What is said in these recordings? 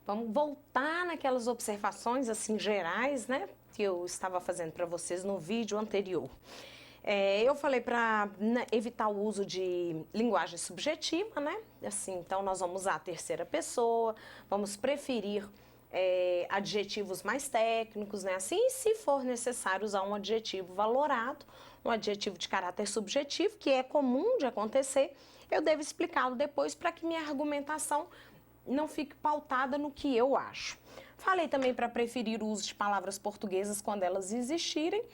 Vamos voltar naquelas observações assim gerais, né, que eu estava fazendo para vocês no vídeo anterior. Eu falei para evitar o uso de linguagem subjetiva, né? Assim, então nós vamos usar a terceira pessoa, vamos preferir adjetivos mais técnicos, né? Assim, se for necessário usar um adjetivo valorado, um adjetivo de caráter subjetivo, que é comum de acontecer, eu devo explicá-lo depois para que minha argumentação não fique pautada no que eu acho. Falei também para preferir o uso de palavras portuguesas quando elas existirem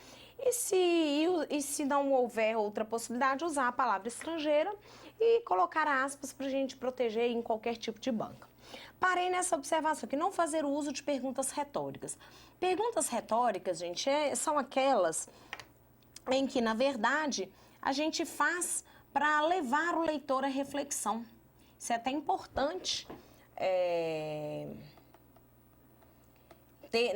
e se não houver outra possibilidade, usar a palavra estrangeira e colocar aspas para a gente proteger em qualquer tipo de banca. Parei nessa observação que não fazer uso de perguntas retóricas. Perguntas retóricas, gente, são aquelas em que, na verdade, a gente faz para levar o leitor à reflexão. Isso é até importante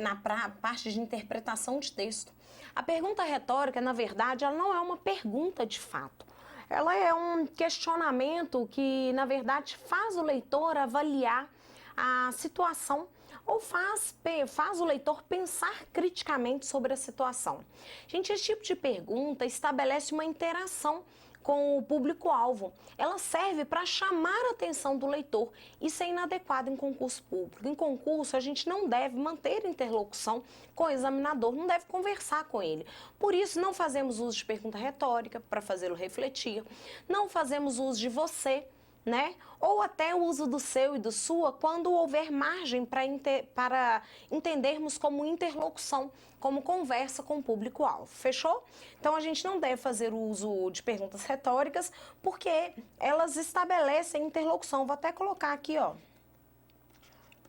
na parte de interpretação de texto. A pergunta retórica, na verdade, ela não é uma pergunta de fato. Ela é um questionamento que, na verdade, faz o leitor avaliar a situação ou faz o leitor pensar criticamente sobre a situação. Gente, esse tipo de pergunta estabelece uma interação com o público-alvo. Ela serve para chamar a atenção do leitor. Isso é inadequado em concurso público. Em concurso, a gente não deve manter interlocução com o examinador, não deve conversar com ele. Por isso, não fazemos uso de pergunta retórica para fazê-lo refletir, não fazemos uso de você, né? Ou até o uso do seu e do sua quando houver margem para entendermos como interlocução, como conversa com o público-alvo. Fechou? Então a gente não deve fazer o uso de perguntas retóricas porque elas estabelecem interlocução. Vou até colocar aqui, ó.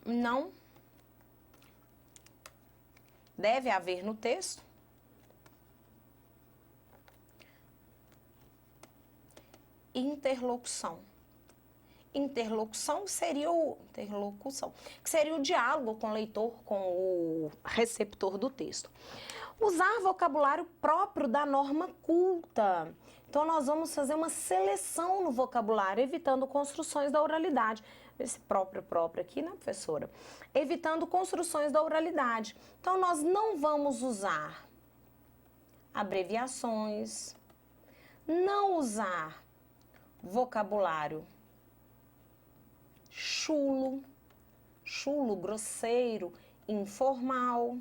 Não deve haver no texto interlocução. Interlocução seria o diálogo com o leitor, com o receptor do texto. Usar vocabulário próprio da norma culta. Então nós vamos fazer uma seleção no vocabulário, evitando construções da oralidade. Esse próprio aqui, né, professora? Evitando construções da oralidade. Então nós não vamos usar abreviações, não usar vocabulário chulo, grosseiro, informal.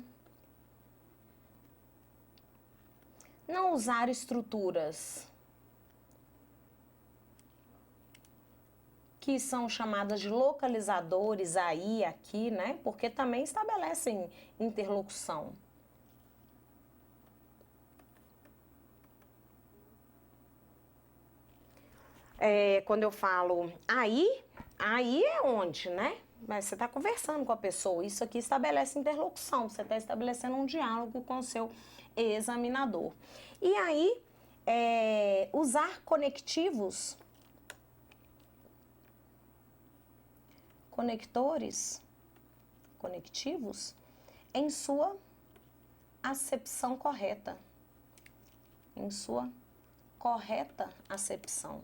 Não usar estruturas que são chamadas de localizadores aí, aqui, né? Porque também estabelecem interlocução. Quando eu falo aí é onde, né? Mas você está conversando com a pessoa, isso aqui estabelece interlocução, você está estabelecendo um diálogo com o seu examinador. E aí, usar conectivos, conectivos, em sua acepção correta, em sua correta acepção.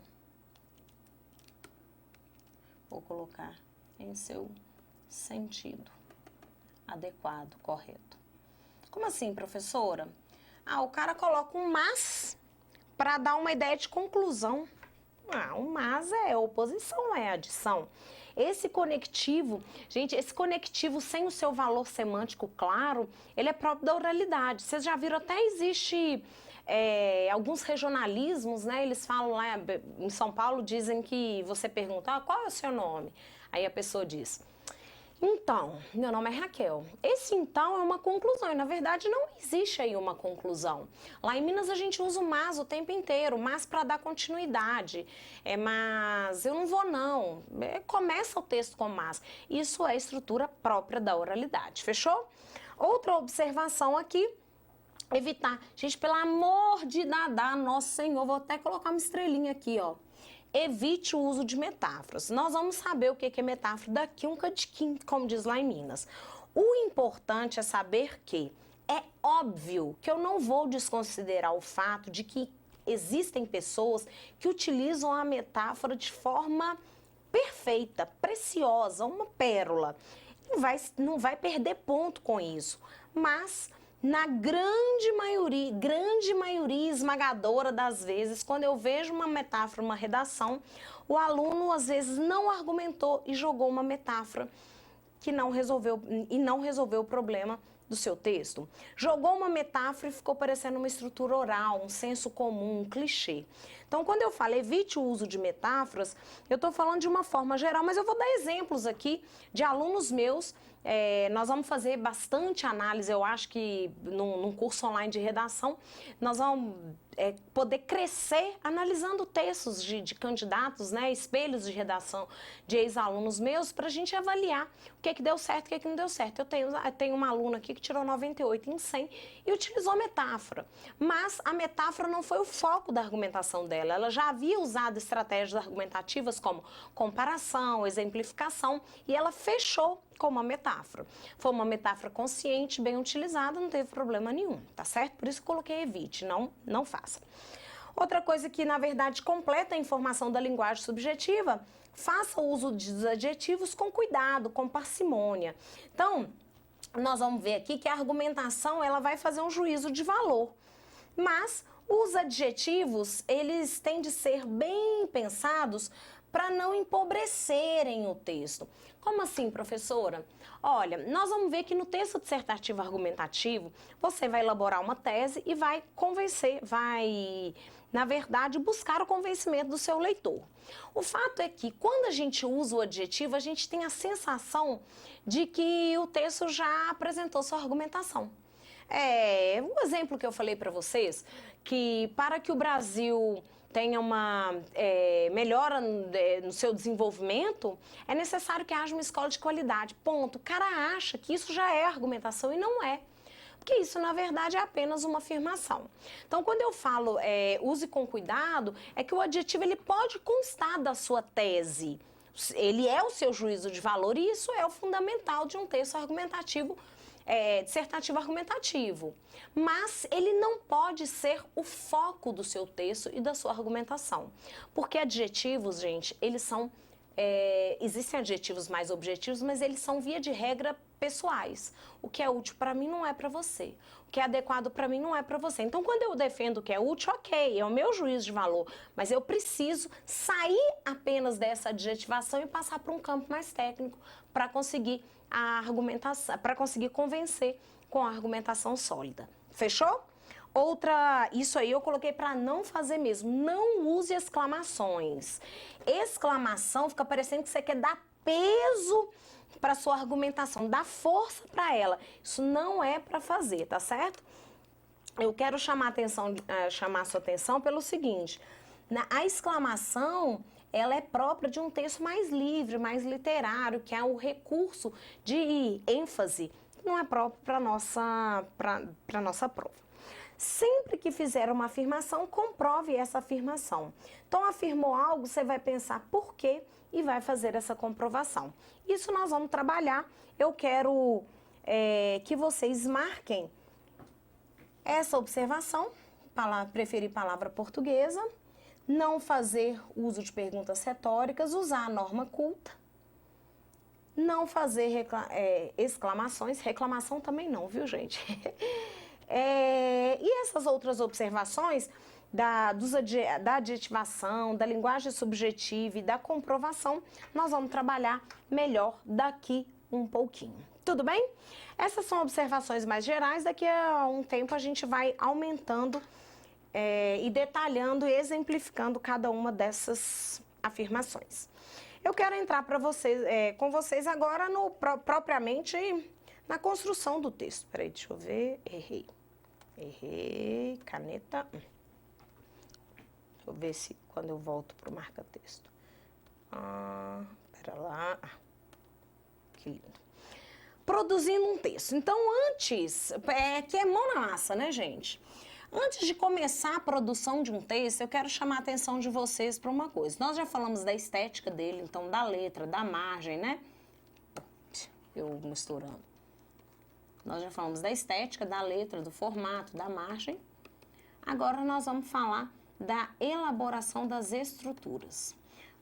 Vou colocar em seu sentido adequado, correto. Como assim, professora? O cara coloca um mas para dar uma ideia de conclusão. Um mas é oposição, não é adição. Esse conectivo, gente, esse conectivo sem o seu valor semântico claro, ele é próprio da oralidade. Vocês já viram, até existe alguns regionalismos, né? Eles falam lá em São Paulo, dizem que você pergunta, qual é o seu nome? Aí a pessoa diz, então, meu nome é Raquel. Esse então é uma conclusão, e na verdade não existe aí uma conclusão. Lá em Minas a gente usa o mas o tempo inteiro, mas para dar continuidade. Mas eu não vou não. Começa o texto com mas. Isso é estrutura própria da oralidade, fechou? Outra observação aqui, evitar. Gente, pelo amor de Dadá, nosso Senhor, vou até colocar uma estrelinha aqui, ó. Evite o uso de metáforas. Nós vamos saber o que é metáfora daqui um cadiquinho, como diz lá em Minas. O importante é saber que é óbvio que eu não vou desconsiderar o fato de que existem pessoas que utilizam a metáfora de forma perfeita, preciosa, uma pérola. não vai perder ponto com isso. Mas na grande maioria esmagadora das vezes, quando eu vejo uma metáfora, uma redação, o aluno às vezes não argumentou e jogou uma metáfora que não resolveu o problema do seu texto. Jogou uma metáfora e ficou parecendo uma estrutura oral, um senso comum, um clichê. Então, quando eu falo evite o uso de metáforas, eu estou falando de uma forma geral, mas eu vou dar exemplos aqui de alunos meus. Nós vamos fazer bastante análise, eu acho que num curso online de redação, nós vamos poder crescer analisando textos de candidatos, né, espelhos de redação de ex-alunos meus, para a gente avaliar o que deu certo e o que não deu certo. Eu tenho uma aluna aqui que tirou 98 em 100 e utilizou metáfora, mas a metáfora não foi o foco da argumentação dela. Ela já havia usado estratégias argumentativas como comparação, exemplificação, e ela fechou com uma metáfora. Foi uma metáfora consciente, bem utilizada, não teve problema nenhum, tá certo? Por isso que eu coloquei evite, não faça. Outra coisa que, na verdade, completa a informação da linguagem subjetiva, faça o uso dos adjetivos com cuidado, com parcimônia. Então, nós vamos ver aqui que a argumentação, ela vai fazer um juízo de valor, mas os adjetivos, eles têm de ser bem pensados para não empobrecerem o texto. Como assim, professora? Olha, nós vamos ver que no texto dissertativo argumentativo, você vai elaborar uma tese e vai convencer, na verdade, buscar o convencimento do seu leitor. O fato é que, quando a gente usa o adjetivo, a gente tem a sensação de que o texto já apresentou sua argumentação. Um exemplo que eu falei para vocês, que para que o Brasil tenha uma melhora no seu desenvolvimento, é necessário que haja uma escola de qualidade. Ponto. O cara acha que isso já é argumentação e não é. Porque isso, na verdade, é apenas uma afirmação. Então, quando eu falo use com cuidado, é que o adjetivo ele pode constar da sua tese. Ele é o seu juízo de valor e isso é o fundamental de um texto argumentativo, dissertativo argumentativo. Mas ele não pode ser o foco do seu texto e da sua argumentação. Porque adjetivos, gente, eles são... existem adjetivos mais objetivos, mas eles são, via de regra, pessoais. O que é útil para mim não é para você. O que é adequado para mim não é para você. Então, quando eu defendo o que é útil, ok, é o meu juízo de valor, mas eu preciso sair apenas dessa adjetivação e passar para um campo mais técnico para conseguir a argumentação, para conseguir convencer com a argumentação sólida. Fechou? Isso aí eu coloquei para não fazer mesmo. Não use exclamações. Exclamação fica parecendo que você quer dar peso para sua argumentação, dar força para ela. Isso não é para fazer, tá certo? Eu quero chamar a sua atenção pelo seguinte: a exclamação, ela é própria de um texto mais livre, mais literário, que é o recurso de ênfase, que não é próprio para a nossa prova. Sempre que fizer uma afirmação, comprove essa afirmação. Então, afirmou algo, você vai pensar por quê e vai fazer essa comprovação. Isso nós vamos trabalhar. Eu quero que vocês marquem essa observação, preferir palavra portuguesa, não fazer uso de perguntas retóricas, usar a norma culta, não fazer exclamações, reclamação também não, viu, gente? E essas outras observações da adjetivação, da linguagem subjetiva e da comprovação, nós vamos trabalhar melhor daqui um pouquinho. Tudo bem? Essas são observações mais gerais, daqui a um tempo a gente vai aumentando e detalhando e exemplificando cada uma dessas afirmações. Eu quero entrar com vocês agora propriamente na construção do texto. Peraí, deixa eu ver. Errei. Caneta. Deixa eu ver se quando eu volto para o marca-texto. Pera lá. Que lindo. Produzindo um texto. Então, antes, que é mão na massa, né, gente? Antes de começar a produção de um texto, eu quero chamar a atenção de vocês para uma coisa. Nós já falamos da estética dele, então da letra, da margem, né? Eu misturando. Nós já falamos da estética, da letra, do formato, da margem. Agora nós vamos falar da elaboração das estruturas.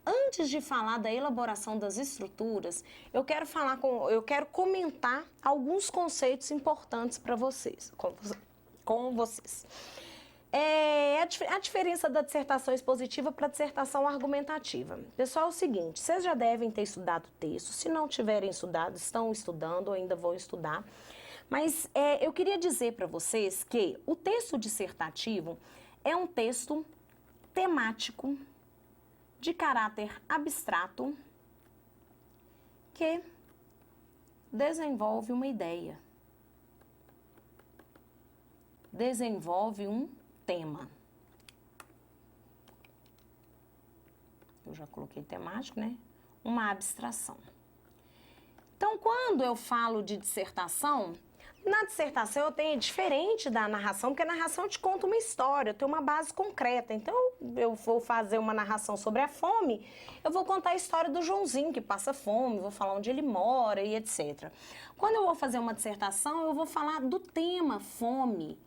Antes de falar da elaboração das estruturas, eu quero comentar alguns conceitos importantes para vocês, com vocês. A diferença da dissertação expositiva para a dissertação argumentativa. Pessoal, é o seguinte, vocês já devem ter estudado o texto, se não tiverem estudado, estão estudando ou ainda vão estudar, mas eu queria dizer para vocês que o texto dissertativo é um texto temático, de caráter abstrato, que desenvolve uma ideia, desenvolve um tema. Eu já coloquei temático, né? Uma abstração. Então, quando eu falo de dissertação, na dissertação eu tenho diferente da narração, porque a narração te conta uma história, eu tenho uma base concreta. Então, eu vou fazer uma narração sobre a fome, eu vou contar a história do Joãozinho que passa fome, vou falar onde ele mora e etc. Quando eu vou fazer uma dissertação, eu vou falar do tema fome,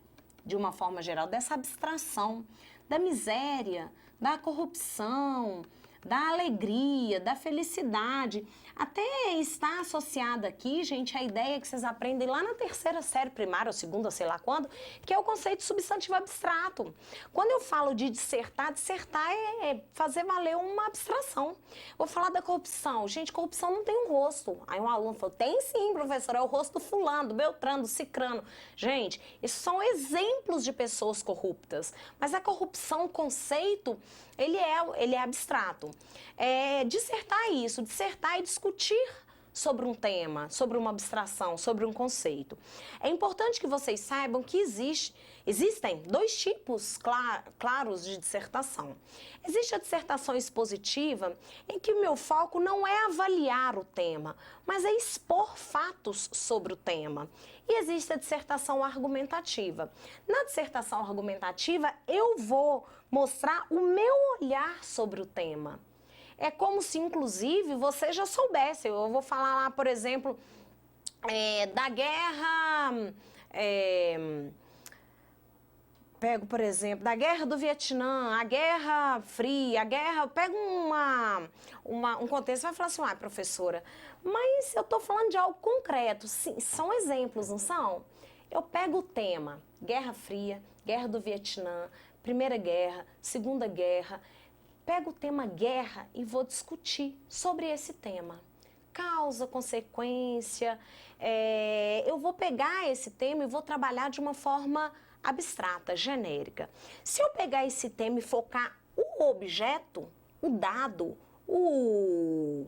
de uma forma geral, dessa abstração, da miséria, da corrupção, da alegria, da felicidade. Até está associada aqui, gente, a ideia que vocês aprendem lá na terceira série primária, ou segunda, sei lá quando, que é o conceito de substantivo abstrato. Quando eu falo de dissertar, dissertar é fazer valer uma abstração. Vou falar da corrupção. Gente, corrupção não tem um rosto. Aí um aluno falou, tem sim, professor, é o rosto do fulano, do beltrano, do cicrano. Gente, esses são exemplos de pessoas corruptas. Mas a corrupção, o conceito, ele é abstrato. Dissertar isso, dissertar e discutir sobre um tema, sobre uma abstração, sobre um conceito. É importante que vocês saibam que existem dois tipos claros de dissertação. Existe a dissertação expositiva, em que o meu foco não é avaliar o tema, mas é expor fatos sobre o tema. E existe a dissertação argumentativa. Na dissertação argumentativa, eu vou mostrar o meu olhar sobre o tema. É como se, inclusive, você já soubesse. Eu vou falar lá, por exemplo, da guerra... Pego, por exemplo, da guerra do Vietnã, a guerra fria, a guerra... Pego um contexto e vai falar assim, professora, mas eu estou falando de algo concreto. Sim, são exemplos, não são? Eu pego o tema, Guerra Fria, Guerra do Vietnã, Primeira Guerra, Segunda Guerra... Pego o tema guerra e vou discutir sobre esse tema. Causa, consequência, eu vou pegar esse tema e vou trabalhar de uma forma abstrata, genérica. Se eu pegar esse tema e focar o objeto, o dado, o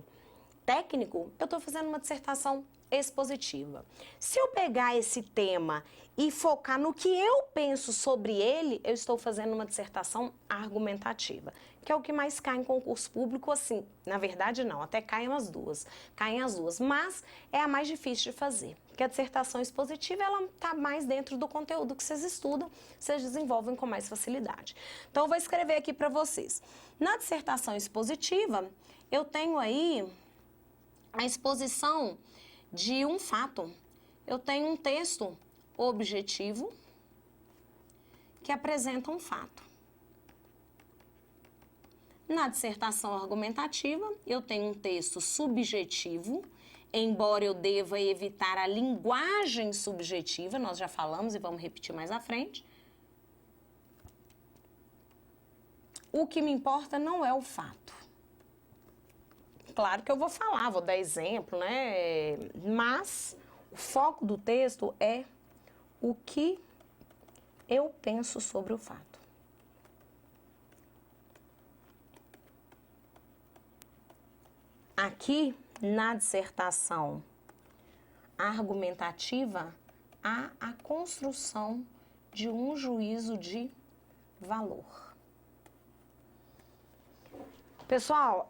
técnico, eu estou fazendo uma dissertação expositiva. Se eu pegar esse tema e focar no que eu penso sobre ele, eu estou fazendo uma dissertação argumentativa, que é o que mais cai em concurso público, assim, na verdade não, até caem as duas, mas é a mais difícil de fazer, porque a dissertação expositiva, ela está mais dentro do conteúdo que vocês estudam, vocês desenvolvem com mais facilidade. Então, eu vou escrever aqui para vocês. Na dissertação expositiva, eu tenho aí a exposição de um fato. Eu tenho um texto objetivo que apresenta um fato. Na dissertação argumentativa, eu tenho um texto subjetivo, embora eu deva evitar a linguagem subjetiva, nós já falamos e vamos repetir mais à frente. O que me importa não é o fato. Claro que eu vou falar, vou dar exemplo, né? Mas o foco do texto é o que eu penso sobre o fato. Aqui, na dissertação argumentativa, há a construção de um juízo de valor. Pessoal,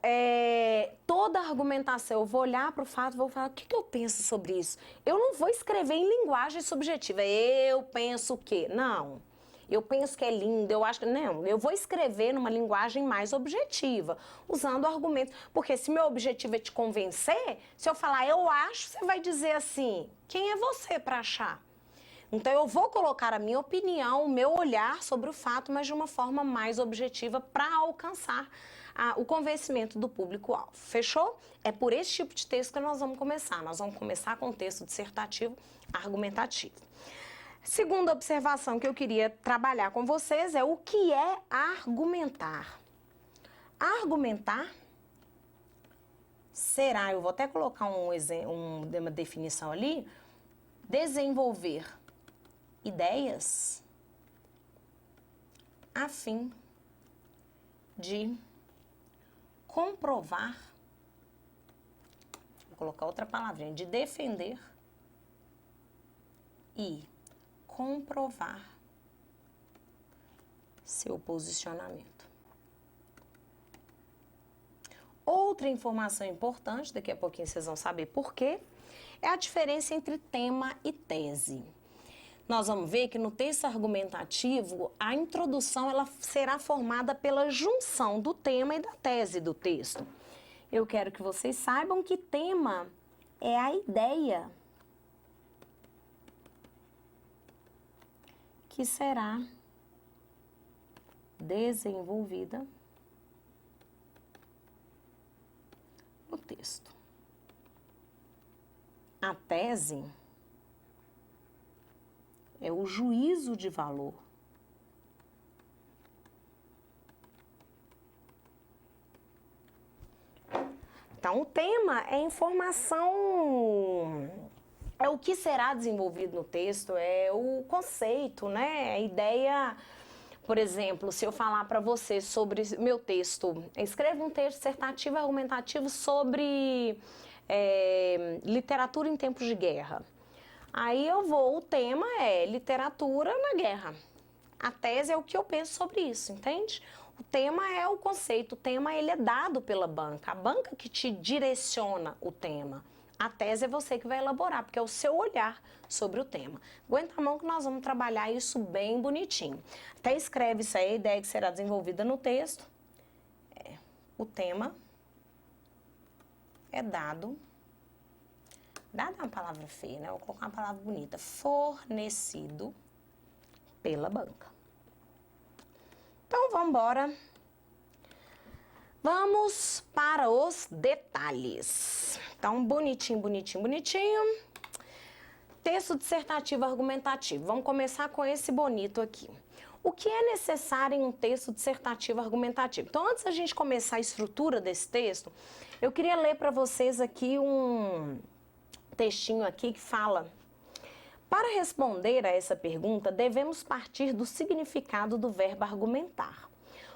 toda argumentação, eu vou olhar para o fato, vou falar, o que eu penso sobre isso? Eu não vou escrever em linguagem subjetiva, eu penso o quê? Não, eu penso que é lindo, eu acho que... Não, eu vou escrever numa linguagem mais objetiva, usando argumentos. Porque se meu objetivo é te convencer, se eu falar eu acho, você vai dizer assim, quem é você para achar? Então, eu vou colocar a minha opinião, o meu olhar sobre o fato, mas de uma forma mais objetiva para alcançar o convencimento do público-alvo. Fechou? É por esse tipo de texto que nós vamos começar. Nós vamos começar com o texto dissertativo argumentativo. Segunda observação que eu queria trabalhar com vocês é o que é argumentar. Argumentar será, eu vou até colocar uma definição ali, desenvolver ideias a fim de comprovar, vou colocar outra palavrinha, de defender e comprovar seu posicionamento. Outra informação importante, daqui a pouquinho vocês vão saber por quê, é a diferença entre tema e tese. Nós vamos ver que no texto argumentativo, a introdução ela será formada pela junção do tema e da tese do texto. Eu quero que vocês saibam que tema é a ideia que será desenvolvida no texto. A tese é o juízo de valor. Então, o tema é informação, é o que será desenvolvido no texto, é o conceito, né? A ideia, por exemplo, se eu falar para você sobre meu texto, escreva um texto dissertativo argumentativo sobre literatura em tempos de guerra. Aí o tema é literatura na guerra. A tese é o que eu penso sobre isso, entende? O tema é o conceito, o tema ele é dado pela banca, a banca que te direciona o tema. A tese é você que vai elaborar, porque é o seu olhar sobre o tema. Aguenta a mão que nós vamos trabalhar isso bem bonitinho. Até escreve isso aí, a ideia que será desenvolvida no texto. O tema é dado é uma palavra feia, né? Vou colocar uma palavra bonita. Fornecido pela banca. Então, vamos embora. Vamos para os detalhes. Então, bonitinho, bonitinho, bonitinho. Texto dissertativo argumentativo. Vamos começar com esse bonito aqui. O que é necessário em um texto dissertativo argumentativo? Então, antes da gente começar a estrutura desse texto, eu queria ler para vocês aqui um textinho aqui que fala: para responder a essa pergunta, devemos partir do significado do verbo argumentar.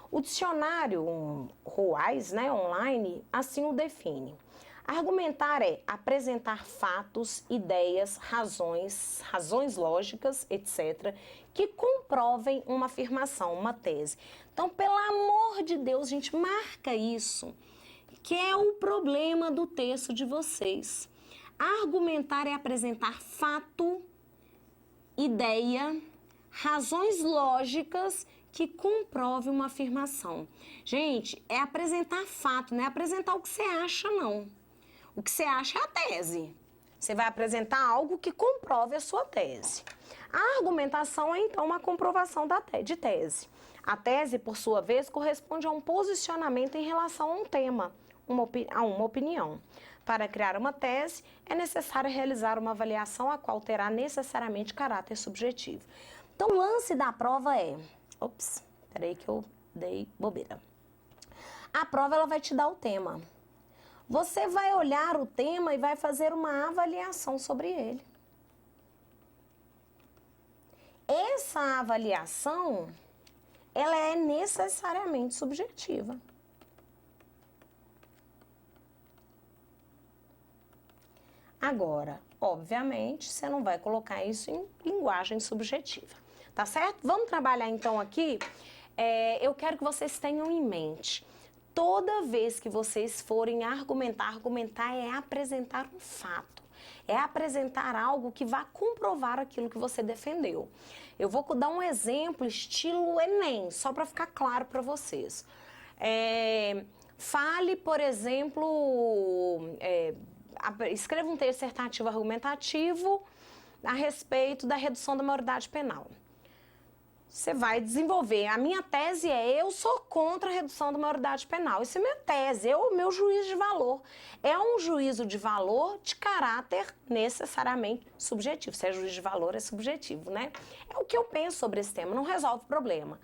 O dicionário Ruais, né, online, assim o define. Argumentar é apresentar fatos, ideias, razões lógicas, etc., que comprovem uma afirmação, uma tese. Então, pelo amor de Deus, gente, marca isso, que é o problema do texto de vocês. Argumentar é apresentar fato, ideia, razões lógicas que comprovem uma afirmação. Gente, é apresentar fato, não é apresentar o que você acha, não. O que você acha é a tese. Você vai apresentar algo que comprove a sua tese. A argumentação é, então, uma comprovação de tese. A tese, por sua vez, corresponde a um posicionamento em relação a um tema, a uma opinião. Para criar uma tese, é necessário realizar uma avaliação a qual terá necessariamente caráter subjetivo. Então, o lance da prova é... Ops, peraí que eu dei bobeira. A prova, ela vai te dar o tema. Você vai olhar o tema e vai fazer uma avaliação sobre ele. Essa avaliação, ela é necessariamente subjetiva. Agora, obviamente, você não vai colocar isso em linguagem subjetiva, tá certo? Vamos trabalhar então aqui. Eu quero que vocês tenham em mente, toda vez que vocês forem argumentar é apresentar um fato, é apresentar algo que vá comprovar aquilo que você defendeu. Eu vou dar um exemplo estilo Enem, só para ficar claro para vocês. Fale, por exemplo... escreva um texto dissertativo argumentativo a respeito da redução da maioridade penal. Você vai desenvolver. A minha tese é: eu sou contra a redução da maioridade penal. Isso é minha tese, é o meu juízo de valor. É um juízo de valor de caráter necessariamente subjetivo. Se é juízo de valor, é subjetivo, né? É o que eu penso sobre esse tema, não resolve o problema.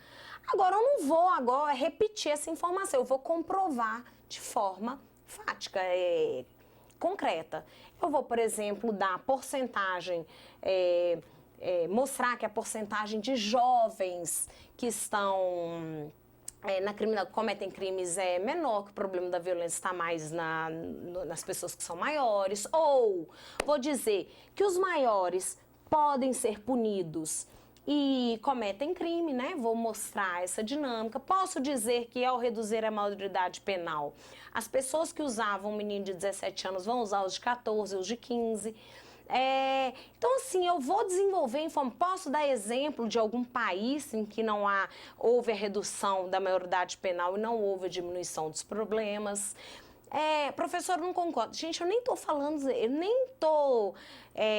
Agora, eu não vou agora repetir essa informação, eu vou comprovar de forma fática, concreta. Eu vou, por exemplo, dar porcentagem... mostrar que a porcentagem de jovens que estão cometem crimes é menor, que o problema da violência está mais nas pessoas que são maiores. Ou vou dizer que os maiores podem ser punidos e cometem crime, né? Vou mostrar essa dinâmica. Posso dizer que ao reduzir a maioridade penal, as pessoas que usavam um menino de 17 anos vão usar os de 14, os de 15. Então, assim, eu vou desenvolver informação. Posso dar exemplo de algum país em que houve a redução da maioridade penal e não houve a diminuição dos problemas. Professor, não concordo. Gente, eu nem estou falando, eu nem estou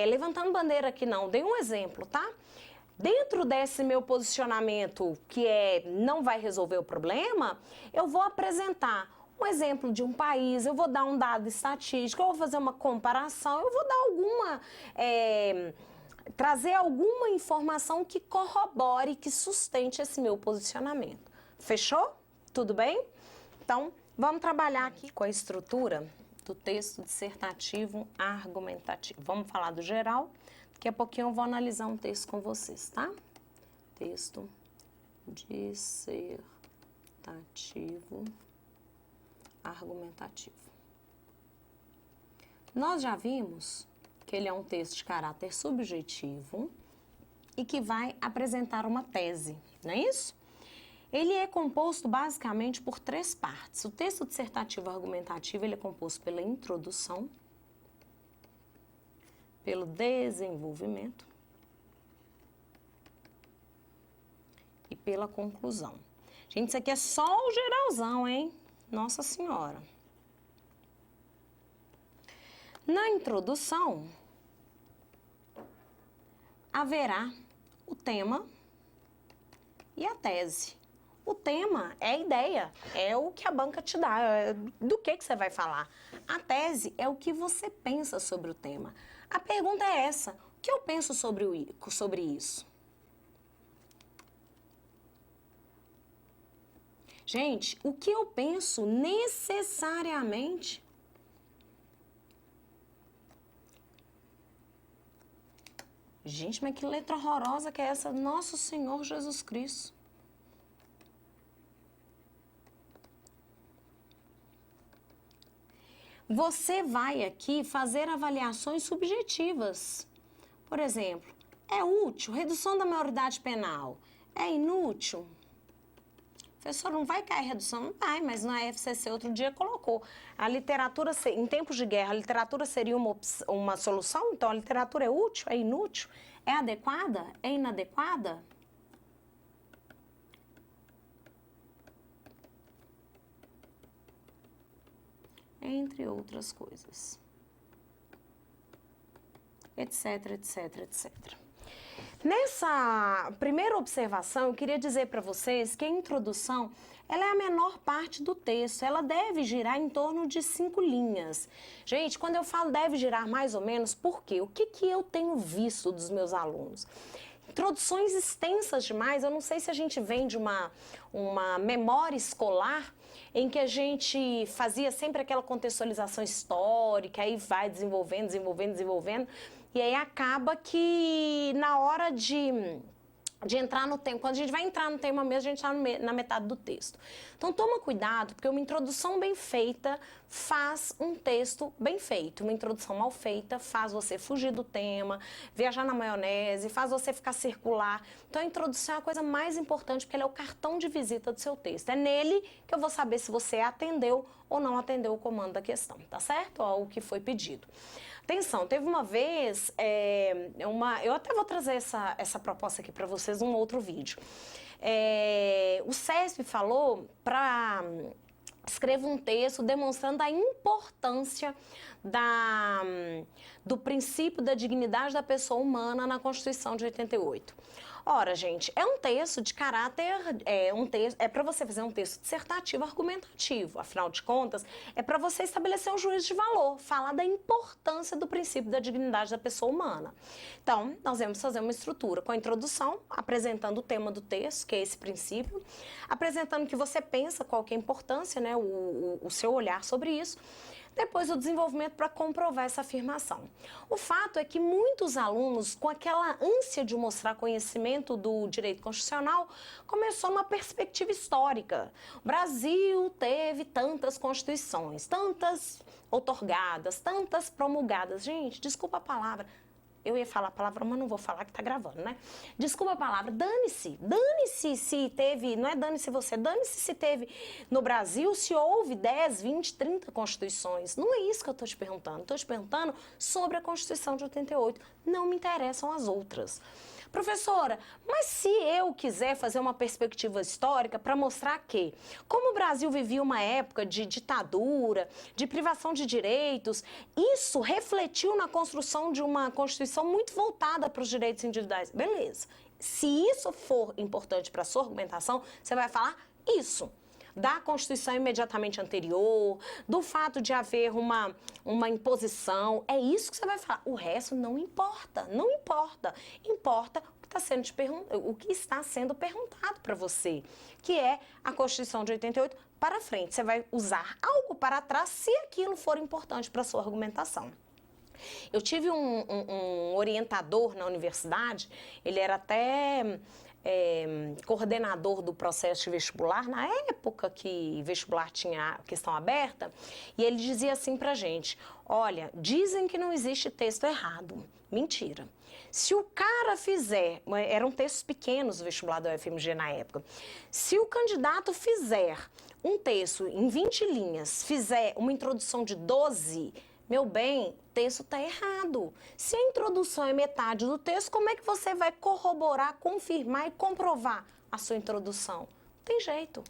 levantando bandeira aqui, não. Dei um exemplo, tá? Dentro desse meu posicionamento, que não vai resolver o problema, eu vou apresentar um exemplo de um país, eu vou dar um dado estatístico, eu vou fazer uma comparação, eu vou dar trazer alguma informação que corrobore, que sustente esse meu posicionamento. Fechou? Tudo bem? Então, vamos trabalhar aqui com a estrutura do texto dissertativo argumentativo. Vamos falar do geral, daqui a pouquinho eu vou analisar um texto com vocês, tá? Texto dissertativo argumentativo. Nós já vimos que ele é um texto de caráter subjetivo e que vai apresentar uma tese, não é isso? Ele é composto basicamente por 3 partes. O texto dissertativo argumentativo ele é composto pela introdução, pelo desenvolvimento e pela conclusão. Gente, isso aqui é só o geralzão, hein? Nossa Senhora. Na introdução, haverá o tema e a tese. O tema é a ideia, é o que a banca te dá, do que você vai falar. A tese é o que você pensa sobre o tema. A pergunta é essa: o que eu penso sobre isso? Gente, o que eu penso necessariamente... Gente, mas que letra horrorosa que é essa? Nosso Senhor Jesus Cristo. Você vai aqui fazer avaliações subjetivas. Por exemplo, é útil? Redução da maioridade penal. É inútil? Professor, não vai cair redução? Não vai, mas na FCC outro dia colocou. A literatura, em tempos de guerra, a literatura seria uma solução? Então, a literatura é útil? É inútil? É adequada? É inadequada? Entre outras coisas. Etc, etc, etc. Nessa primeira observação, eu queria dizer para vocês que a introdução, ela é a menor parte do texto, ela deve girar em torno de 5 linhas. Gente, quando eu falo deve girar mais ou menos, por quê? O que eu tenho visto dos meus alunos? Introduções extensas demais, eu não sei se a gente vem de uma memória escolar em que a gente fazia sempre aquela contextualização histórica, aí vai desenvolvendo, e aí acaba que na hora de entrar no tema, quando a gente vai entrar no tema mesmo, a gente está na metade do texto. Então toma cuidado, porque uma introdução bem feita faz um texto bem feito. Uma introdução mal feita faz você fugir do tema, viajar na maionese, faz você ficar circular. Então a introdução é a coisa mais importante, porque ela é o cartão de visita do seu texto. É nele que eu vou saber se você atendeu ou não atendeu o comando da questão, tá certo? Ou o que foi pedido. Atenção, teve uma vez, eu até vou trazer essa proposta aqui para vocês num outro vídeo. O CESP falou para escreva um texto demonstrando a importância do princípio da dignidade da pessoa humana na Constituição de 88. Ora, gente, é um texto de caráter, é para você fazer um texto dissertativo argumentativo. Afinal de contas, é para você estabelecer um juízo de valor, falar da importância do princípio da dignidade da pessoa humana. Então, nós vamos fazer uma estrutura com a introdução, apresentando o tema do texto, que é esse princípio, apresentando o que você pensa, qual que é a importância, né, o seu olhar sobre isso. Depois o desenvolvimento para comprovar essa afirmação. O fato é que muitos alunos, com aquela ânsia de mostrar conhecimento do direito constitucional, começou uma perspectiva histórica. O Brasil teve tantas constituições, tantas outorgadas, tantas promulgadas. Gente, desculpa a palavra. Eu ia falar a palavra, mas não vou falar que tá gravando, né? Desculpa a palavra, dane-se. Dane-se se teve, não é dane-se você, dane-se se teve no Brasil, se houve 10, 20, 30 constituições. Não é isso que eu tô te perguntando. Estou te perguntando sobre a Constituição de 88. Não me interessam as outras. Professora, mas se eu quiser fazer uma perspectiva histórica para mostrar que, como o Brasil vivia uma época de ditadura, de privação de direitos, isso refletiu na construção de uma Constituição muito voltada para os direitos individuais. Beleza. Se isso for importante para a sua argumentação, você vai falar isso. Da Constituição imediatamente anterior, do fato de haver uma imposição, é isso que você vai falar. O resto não importa, não importa. Importa o que está sendo perguntado para você, que é a Constituição de 88 para frente. Você vai usar algo para trás se aquilo for importante para a sua argumentação. Eu tive um orientador na universidade, ele era até coordenador do processo de vestibular, na época que vestibular tinha questão aberta, e ele dizia assim pra gente: olha, dizem que não existe texto errado. Mentira. Se o cara fizer, eram textos pequenos o vestibular da UFMG na época, se o candidato fizer um texto em 20 linhas, fizer uma introdução de 12, meu bem, o texto está errado. Se a introdução é metade do texto, como é que você vai corroborar, confirmar e comprovar a sua introdução? Não tem jeito.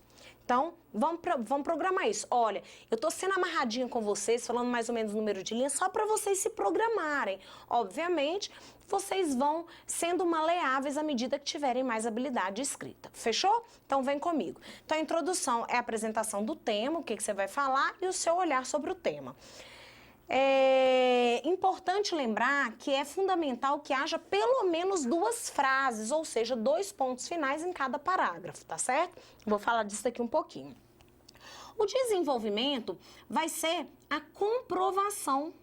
Então, vamos programar isso. Olha, eu estou sendo amarradinha com vocês, falando mais ou menos o número de linhas, só para vocês se programarem. Obviamente, vocês vão sendo maleáveis à medida que tiverem mais habilidade de escrita. Fechou? Então, vem comigo. Então, a introdução é a apresentação do tema, o que você vai falar e o seu olhar sobre o tema. É importante lembrar que é fundamental que haja pelo menos 2 frases, ou seja, 2 pontos finais em cada parágrafo, tá certo? Vou falar disso daqui um pouquinho. O desenvolvimento vai ser a comprovação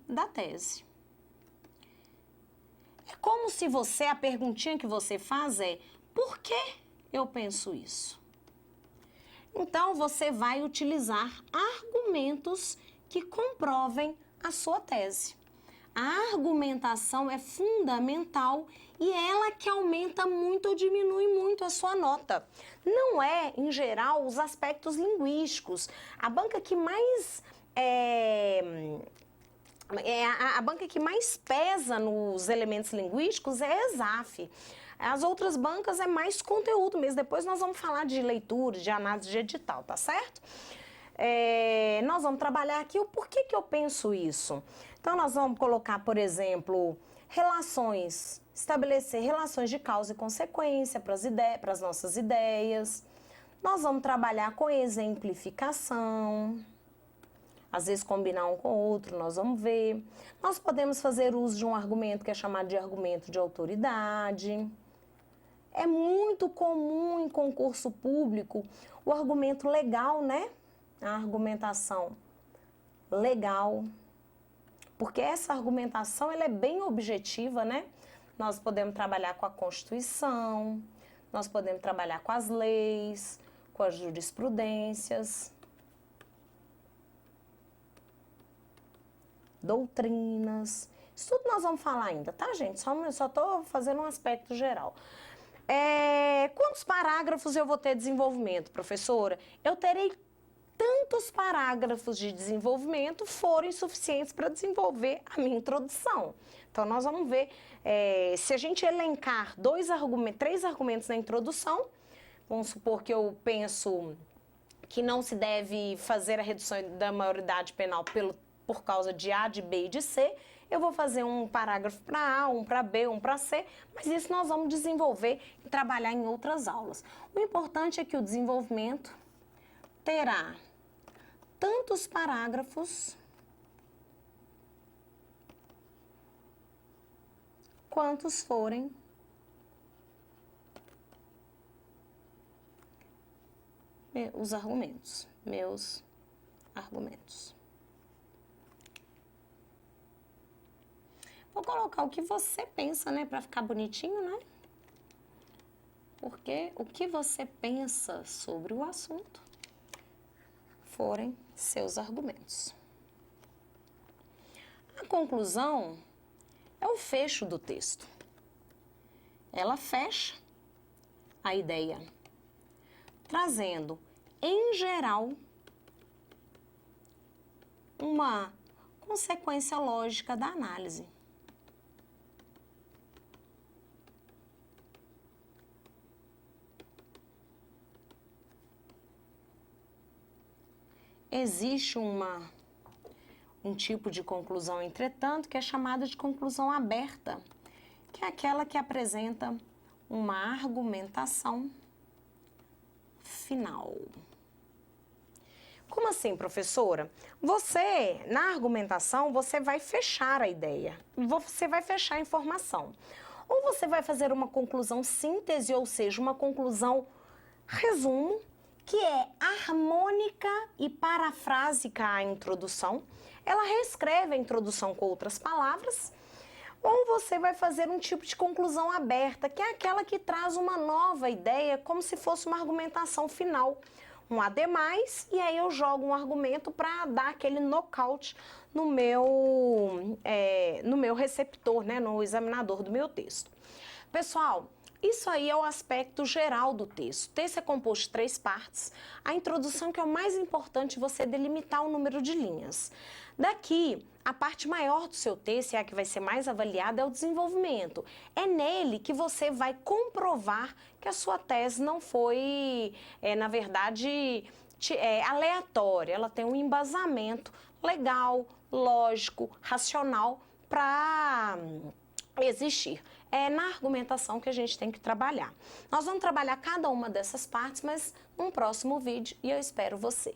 da tese. É como se a perguntinha que você faz é: por que eu penso isso? Então, você vai utilizar argumentos que comprovem a sua tese. A argumentação é fundamental e ela que aumenta muito ou diminui muito a sua nota. Não é, em geral, os aspectos linguísticos. A banca que mais a banca que mais pesa nos elementos linguísticos é a ESAF. As outras bancas é mais conteúdo mesmo. Depois nós vamos falar de leitura, de análise de edital, tá certo? Nós vamos trabalhar aqui o porquê que eu penso isso. Então, nós vamos colocar, por exemplo, estabelecer relações de causa e consequência para as nossas ideias. Nós vamos trabalhar com exemplificação. Às vezes combinar um com o outro, nós vamos ver. Nós podemos fazer uso de um argumento que é chamado de argumento de autoridade. É muito comum em concurso público o argumento legal, né? A argumentação legal. Porque essa argumentação ela é bem objetiva, né? Nós podemos trabalhar com a Constituição, nós podemos trabalhar com as leis, com as jurisprudências, doutrinas. Isso tudo nós vamos falar ainda, tá, gente? Só estou fazendo um aspecto geral. Quantos parágrafos eu vou ter desenvolvimento, professora? Eu terei tantos parágrafos de desenvolvimento forem suficientes para desenvolver a minha introdução. Então, nós vamos ver, se a gente elencar 3 argumentos na introdução, vamos supor que eu penso que não se deve fazer a redução da maioridade penal por causa de A, de B e de C, eu vou fazer um parágrafo para A, um para B, um para C, mas isso nós vamos desenvolver e trabalhar em outras aulas. O importante é que o desenvolvimento terá tantos parágrafos quantos forem os argumentos, meus argumentos. Vou colocar o que você pensa, né, para ficar bonitinho, né? Porque o que você pensa sobre o assunto forem seus argumentos. A conclusão é o fecho do texto. Ela fecha a ideia, trazendo, em geral, uma consequência lógica da análise. Existe um tipo de conclusão, entretanto, que é chamada de conclusão aberta, que é aquela que apresenta uma argumentação final. Como assim, professora? Você, na argumentação, você vai fechar a ideia, você vai fechar a informação. Ou você vai fazer uma conclusão síntese, ou seja, uma conclusão resumo, que é harmônica e parafrásica à introdução. Ela reescreve a introdução com outras palavras. Ou você vai fazer um tipo de conclusão aberta, que é aquela que traz uma nova ideia, como se fosse uma argumentação final. Um ademais, e aí eu jogo um argumento para dar aquele nocaute no meu receptor, né, no examinador do meu texto. Pessoal, isso aí é o aspecto geral do texto. O texto é composto de 3 partes. A introdução, que é o mais importante, você delimitar o número de linhas. Daqui, a parte maior do seu texto, e a que vai ser mais avaliada, é o desenvolvimento. É nele que você vai comprovar que a sua tese não foi, na verdade, aleatória. Ela tem um embasamento legal, lógico, racional para existir. É na argumentação que a gente tem que trabalhar. Nós vamos trabalhar cada uma dessas partes, mas num próximo vídeo, e eu espero você.